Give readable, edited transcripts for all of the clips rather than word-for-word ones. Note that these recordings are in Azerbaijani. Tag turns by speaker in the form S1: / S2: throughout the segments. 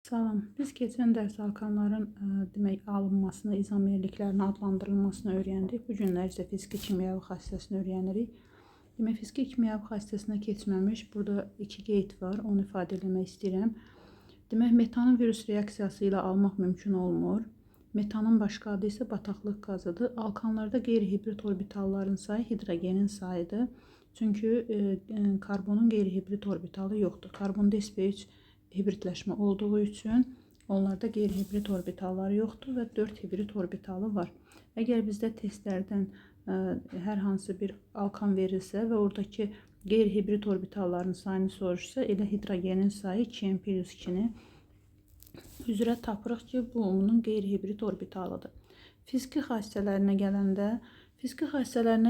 S1: Salam. Biz keçən dərs alkanların demək alınmasını, izomerliklərin adlandırılmasını öyrəndik. Bu günlər isə fiziki kimyəvi xassəsini öyrənirik. Demək, fiziki kimyəvi xassəsinə keçməmiş burada iki qeyd var. Onu ifadə etmək istəyirəm. Demək, metanın virus reaksiyası ilə almaq mümkün olmur. Metanın başqa adı isə bataqlıq qazıdır. Alkanlarda qeyri-hibrid orbitalların sayı hidrogenin sayıdır. Çünki karbonun qeyri-hibrid orbitalı yoxdur. Karbonda sp3 hibridləşmə olduğu üçün onlarda qeyri-hibrid orbitalları yoxdur və 4 hibrid orbitalı var. Əgər bizdə testlərdən hər hansı bir alkan verilsə və oradakı qeyri-hibrid orbitalların sayını soruşsa, elə hidrogenin sayı 2n+2-ni üzrə tapırıq ki, bu onun qeyri-hibrid orbitalıdır. Fiziki xassələrinə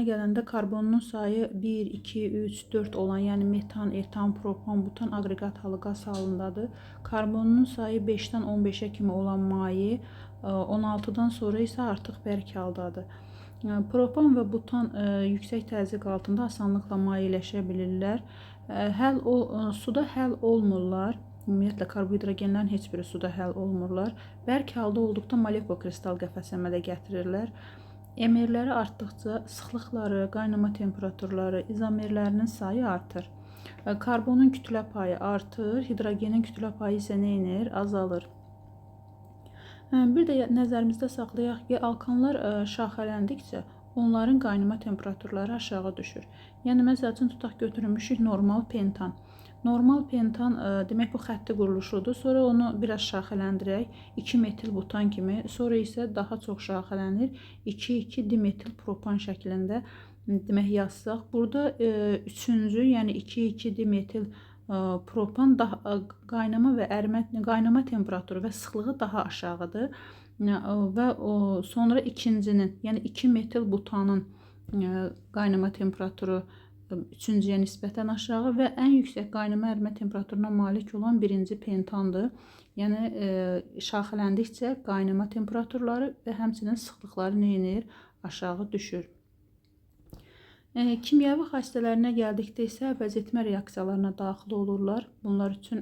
S1: gələndə karbonun sayı 1, 2, 3, 4 olan, yəni metan, etan, propan, butan aqreqat halı qaz halındadır. Karbonun sayı 5-dən 15-ə kimi olan maye, 16-dan sonra isə artıq bərk haldadır. Propan və butan yüksək təzyiq altında asanlıqla mayeləşə bilirlər. Suda həll olmurlar. Ümumiyyətlə, karbohidrogenlərin heç biri suda həll olmurlar. Bərk halda olduqda molekul-kristal qəfəs əmələ gətirirlər. Emerləri artdıqca sıxlıqları, qaynama temperaturları, izomerlərinin sayı artır. Karbonun kütlə payı artır, hidrogenin kütlə payı isə nə edir? Azalır. Bir də nəzərimizdə saxlayaq ki, alkanlar şaxələndikcə onların qaynama temperaturları aşağı düşür. Yəni, məsəl üçün, tutaq götürmüşük normal pentan. Normal pentan, demək bu xətti quruluşudur. Sonra onu biraz şaxələndirək, 2 metil butan kimi, sonra isə daha çox şaxələnir, 2,2 dimetil propan şəklində demək yazsaq. Burada üçüncü, yəni 2,2 dimetil propan qaynama və qaynama temperaturu və sıxlığı daha aşağıdır. Və sonra ikincinin, yəni 2 metil butanın qaynama temperaturu üçüncüyə nisbətən aşağı və ən yüksək qaynama ərimə temperaturuna malik olan birinci pentandır. Yəni, şaxələndikcə qaynama temperaturları və həmçinin sıxlıqları nə edir? Aşağı düşür. Kimyəvi xassələrinə gəldikdə isə əvəz etmə reaksiyalarına daxil olurlar. Bunlar üçün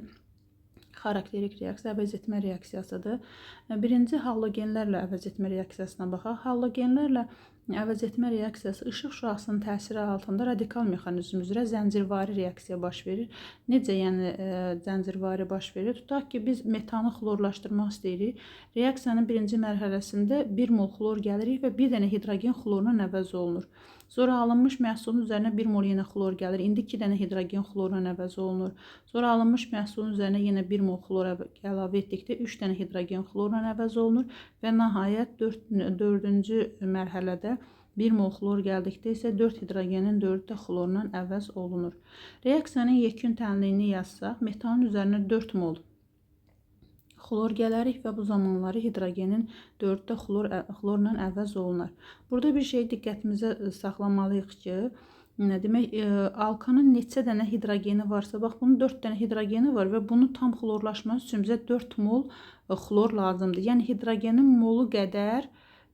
S1: xarakterik reaksiya əvəz etmə reaksiyasıdır. Birinci halogenlərlə əvəz etmə reaksiyasına baxaq. Halogenlərlə əvəz etmə reaksiyası işıq şüasının təsiri altında radikal mexanizm üzrə zəncirvari reaksiya baş verir. Necə yəni zəncirvari baş verir? Tutaq ki, biz metanı xlorlaşdırmaq istəyirik. Reaksiyanın birinci mərhələsində 1 mol xlor gəlirik və bir dənə hidrogen xlorla əvəz olunur. Sonra alınmış məhsulun üzərinə 1 mol yenə xlor gəlir. İndi 2 dənə hidrogen xlorla əvəz olunur. Sonra alınmış məhsulun üzərinə yenə 1 mol xlor əlavə etdikdə 3 dənə hidrogen xlorla əvəz olunur və nəhayət 4-cü mərhələdə 1 mol xlor gəldikdə isə 4 hidrogenin 4 də xlorla əvəz olunur. Reaksiyanın yekun tənliyini yazsaq, metanın üzərinə 4 mol xlor gələrik və bu zamanları hidrogenin 4 də xlorla əvəz olunar. Burada bir şey diqqətimizə saxlamalıyıq ki, demək, alkanın neçə dənə hidrogeni varsa, bax, bunun 4 dənə hidrogeni var və bunu tam xlorlaşması üçün bizə 4 mol xlor lazımdır. Yəni, hidrogenin molu qədər,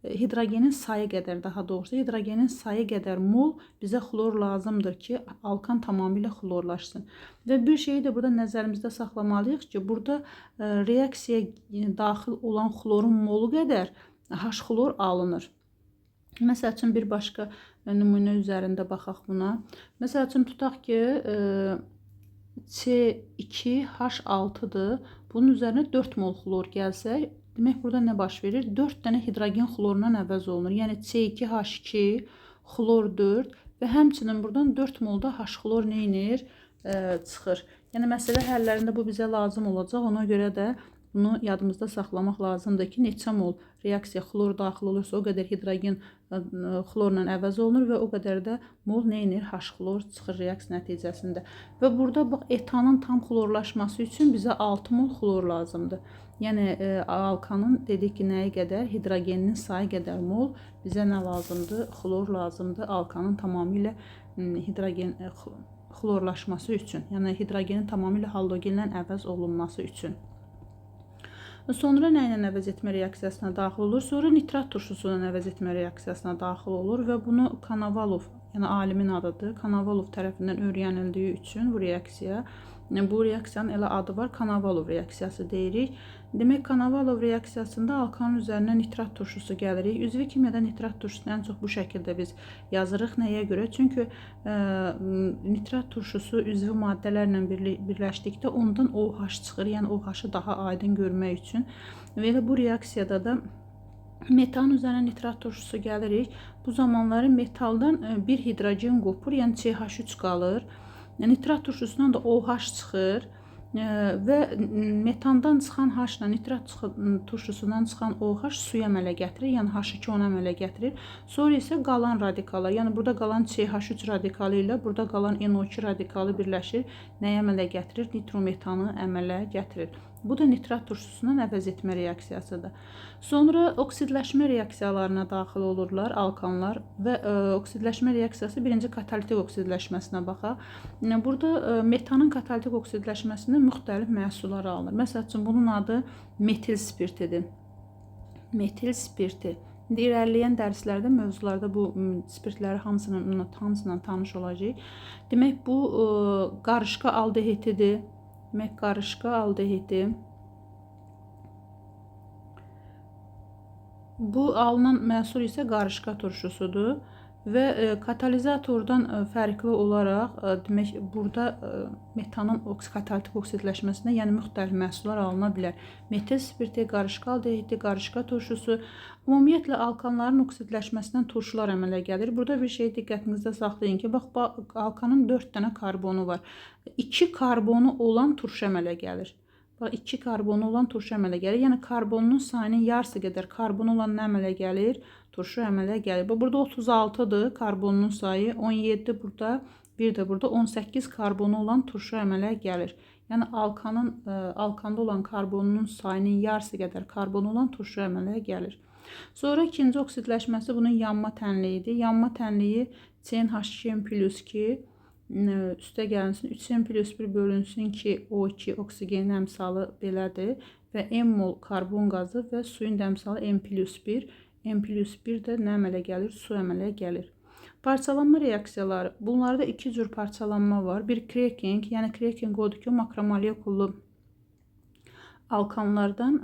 S1: hidrogenin sayı qədər, daha doğrusu, hidrogenin sayı qədər mol bizə xlor lazımdır ki, alkan tamamilə xlorlaşsın. Və bir şeyi də burada nəzərimizdə saxlamalıyıq ki, burada reaksiyaya daxil olan xlorun molu qədər H-xlor alınır. Məsəl üçün, bir başqa nümunə üzərində baxaq buna. Məsəl üçün, tutaq ki, C2H6-dır. Bunun üzərinə 4 mol xlor gəlsə, demək, burada nə baş verir? 4 dənə hidrogen xlorla əvəz olunur. Yəni, C2H2, xlor 4 və həmçinin buradan 4 molda H-xlor nə edir? Çıxır. Yəni, məsələ həllərində bu bizə lazım olacaq. Ona görə də bunu yadımızda saxlamaq lazımdır ki, neçə mol reaksiya xlor daxil olursa, o qədər hidrogen xlorla əvəz olunur və o qədər də mol nə edir? H-xlor çıxır reaksiya nəticəsində. Və burada bax, etanın tam xlorlaşması üçün bizə 6 mol xlor lazımdır. Yəni, alkanın dedik ki, nəyə qədər? Hidrogeninin sayı qədər mol bizə nə lazımdır? Xlor lazımdır alkanın tamamilə xlorlaşması üçün. Yəni, hidrogenin tamamilə halogenlə əvəz olunması üçün. Sonra nə ilə əvəz etmə reaksiyasına daxil olur? Sonra nitrat turşusu ilə əvəz etmə reaksiyasına daxil olur və bunu Konovalov, yəni alimin adıdır, Konovalov tərəfindən öyrənildiyi üçün bu reaksiya Bu reaksiyanın elə adı var, Konovalov reaksiyası deyirik. Demək, Konovalov reaksiyasında alkanın üzərinə nitrat turşusu gəlirik. Üzvi kimyada nitrat turşusunu ən çox bu şəkildə biz yazırıq. Nəyə görə? Çünki nitrat turşusu üzvi maddələrlə birləşdikdə ondan OH çıxır. Yəni OH-ı daha aydın görmək üçün. Və elə bu reaksiyada da metalın üzərinə nitrat turşusu gəlirik. Bu zamanları metaldan bir hidrogen qopur, yəni CH3 qalır. Nitrat turşusundan da OH çıxır və metandan çıxan H ilə nitrat turşusundan çıxan OH suya əmələ gətirir, yəni H2 ona əmələ gətirir. Sonra isə qalan radikalar, yəni burada qalan CH3 radikalı ilə burada qalan NO2 radikalı birləşir. Nəyə əmələ gətirir? Nitrometanı əmələ gətirir. Bu da nitrat turşusundan əvəz etmə reaksiyasıdır. Sonra oksidləşmə reaksiyalarına daxil olurlar alkanlar və oksidləşmə reaksiyası birinci katalitik oksidləşməsinə baxaq. Burada metanın katalitik oksidləşməsində müxtəlif məhsullar alınır. Məsəl üçün bunun adı metil spirtidir. Metil spirti. İrəliyən dərslərdə, mövzularda bu spirtləri hamısından tanış olacaq. Demək, bu qarışqa aldehitidir. Demək, qarışqa aldehidi. Bu alınan məhsul isə qarışqa turşusudur və katalizatordan fərqli olaraq demək, burada metanın katalitik oksidləşməsində yəni müxtəlif məhsullar alına bilər. Metil spirti, qarışqa aldehidi, qarışqa turşusu. Ümumiyyətlə alkanların oksidləşməsindən turşular əmələ gəlir. Burada bir şey diqqətinizdə saxlayın ki, bax, alkanın 4 dənə karbonu var. 2 karbonu olan turşu əmələ gəlir. Bax, 2 karbonu olan turşu əmələ gəlir. Yəni karbonun sayının yarısı qədər karbon olan nə əmələ gəlir? Turşu əmələ gəlir. Burada 36-dır karbonun sayı, 17 burada, bir də burada 18 karbonu olan turşu əmələ gəlir. Yəni alkanda olan karbonun sayının yarısı qədər karbon olan turşu əmələ gəlir. Sonra ikinci oksidləşməsi bunun yanma tənliyidir. Yanma tənliyi CnH2n+2 üstə gəlinsin, 3n+1 bölünsün ki, O2 oksigenin əmsalı belədir və m mol karbon qazı və suyun əmsalı n+1. n+1 də nə əmələ gəlir? Su əmələ gəlir. Parçalanma reaksiyaları. Bunlarda iki cür parçalanma var. Bir cracking, yəni cracking odur ki, makromolekulu alkanlardan,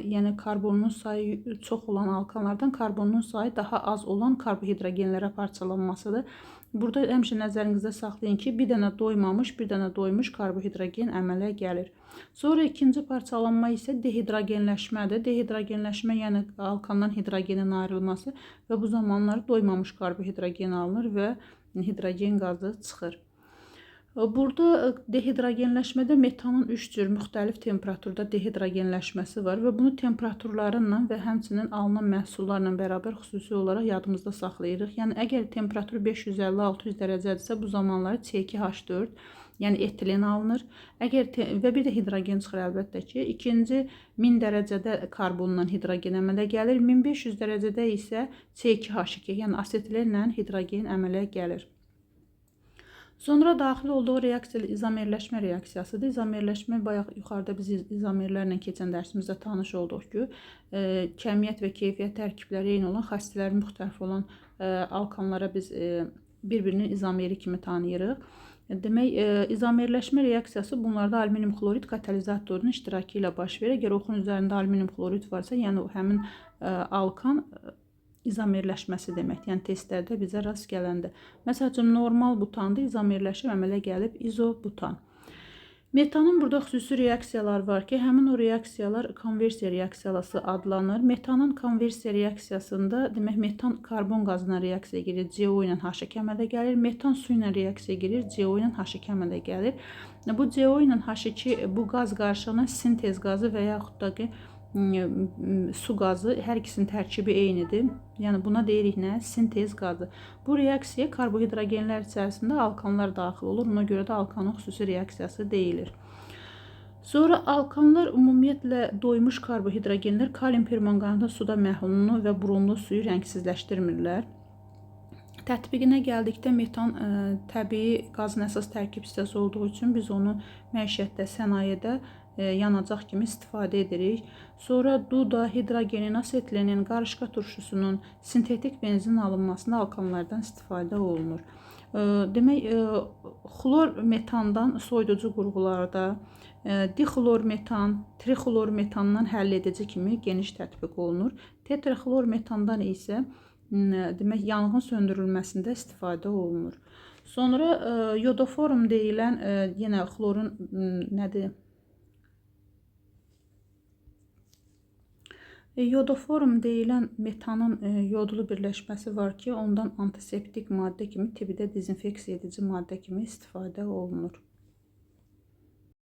S1: yəni karbonun sayı çox olan alkanlardan karbonun sayı daha az olan karbohidrogenlərə parçalanmasıdır. Burada həmişə nəzərinizdə saxlayın ki, bir dənə doymamış, bir dənə doymuş karbohidrogen əmələ gəlir. Sonra ikinci parçalanma isə dehidrogenləşmədir. Dehidrogenləşmə yəni alkandan hidrogenin ayrılması və bu zamanlar doymamış karbohidrogen alınır və hidrogen qazı çıxır. Burada dehidrogenləşmədə metanın 3 cür müxtəlif temperaturda dehidrogenləşməsi var və bunu temperaturlarla və həmçinin alınan məhsullarla bərabər xüsusi olaraq yadımızda saxlayırıq. Yəni əgər temperatur 550-600 dərəcədirsə bu zamanları C2H4, yəni etilen alınır. Və bir də hidrogen çıxır əlbəttə ki. İkinci 1000 dərəcədə karbonla hidrogen əmələ gəlir. 1500 dərəcədə isə C2H2, yəni asetillə hidrogen əmələ gəlir. Sonra daxil olduğu reaksiya izomerləşmə reaksiyasıdır. İzomerləşmə bayaq yuxarıda biz izomerlərlə keçən dərsimizdə tanış olduq ki, kəmiyyət və keyfiyyət tərkibləri eyni olan, xassələri müxtəlif olan alkanlara biz bir-birinin izomeri kimi tanıyırıq. Demək, izomerləşmə reaksiyası bunlarda alüminium xlorid katalizatorunun iştirakı ilə baş verir. Əgər oxun üzərində alüminium xlorid varsa, yəni həmin alkan izomerləşməsi deməkdir. Yəni testlərdə bizə rast gələndə. Məsəl üçün normal butanda izomerləşib əmələ gəlib izobutan. Metanın burada xüsusi reaksiyalar var ki, həmin o reaksiyalar konversiya reaksiyası adlanır. Metanın konversiya reaksiyasında demək metan karbon qazına reaksiya girir, CO ilə H2 əmələ gəlir. Metan su ilə reaksiya girir, CO ilə H2 əmələ gəlir. Bu CO ilə H2 bu qaz qarışığına sintez qazı və yaxud da ki su qazı, hər ikisinin tərkibi eynidir. Yəni buna deyirik nə? Sintez qazı. Bu reaksiyaya karbohidrogenlər içərisində alkanlar daxil olur. Ona görə də alkanın xüsusi reaksiyası deyilir. Sonra alkanlar ümumiyyətlə doymuş karbohidrogenlər kalium permanganatda suda məhlulunu və bromlu suyu rəngsizləşdirmirlər. Tətbiqinə gəldikdə metan təbii qazın əsas tərkib hissəsi olduğu üçün biz onu məişətdə, sənayedə yanacaq kimi istifadə edirik. Sonra duda, hidrogenin, asetlenin, qarışqa turşusunun sintetik benzin alınmasında alkanlardan istifadə olunur. Demək, xlor metandan soyuducu qurğularda dixlor metan, trixlor metandan həlledici kimi geniş tətbiq olunur. Tetraxlor metandan isə demək, yanğın söndürülməsində istifadə olunur. Sonra yodoforum deyilən yenə xlorun nədir? Yodoforum deyilən metanın yodlu birləşməsi var ki, ondan antiseptik maddə kimi, tibdə dezinfeksiya edici maddə kimi istifadə olunur.